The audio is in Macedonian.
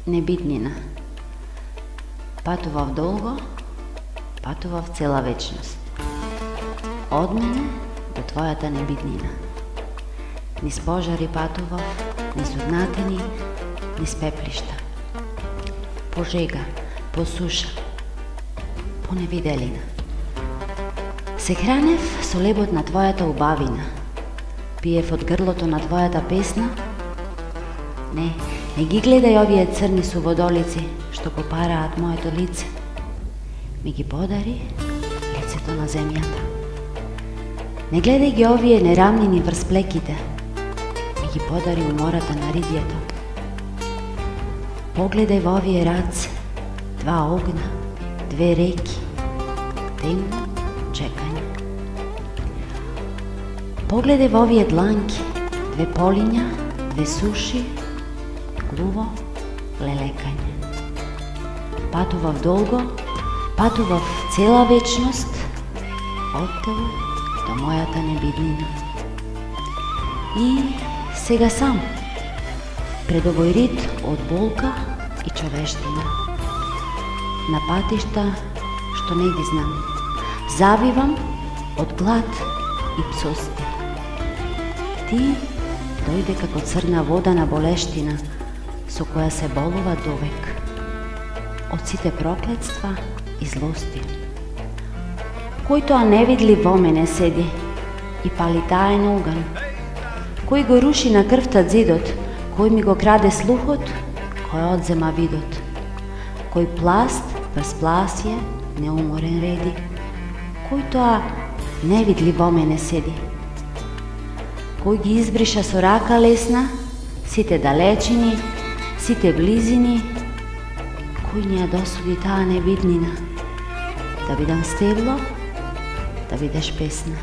Небитнина. Патував долго, патував цела вечност. Од мене до твојата небитнина. Низ пожари патував, низ однатени, низ пеплишта. По жега, по суша, по невиделина. Се хранев со лебот на твојата убавина. Пиев од грлото на твојата песна. Не ги гледај овие црни суводолици што попараат моето лице. Ми ги подари лицето на земјата. Не гледај ги овие нерамнини врз плеките. Ми ги подари умората на ридјето. Погледај во овие раце, два огна, две реки, темно чекање. Погледај во овие дланки, две полиња, две суши, глуво лелекање. Патував долго, патував цела вечност, од тебе до мојата небитнина. И сега сам, пред овој рид од болка и човештина. На патишта што не ги знам, завивам од глад и псости. Ти дојде како црна вода на болештина, со која се болува довек, од сите проклетства и злости. Кој тоа невидли во мене седи и пали таен оган? Кој го руши на крвта зидот? Кој ми го краде слухот? Кој одзема видот? Кој пласт врз пласје неуморен реди? Кој тоа невидли во мене седи? Кој ги избриша со рака лесна сите далечини, сите близини? Кој ни ја досуди таа небитнина? Да бидам стебло, да бидеш песна.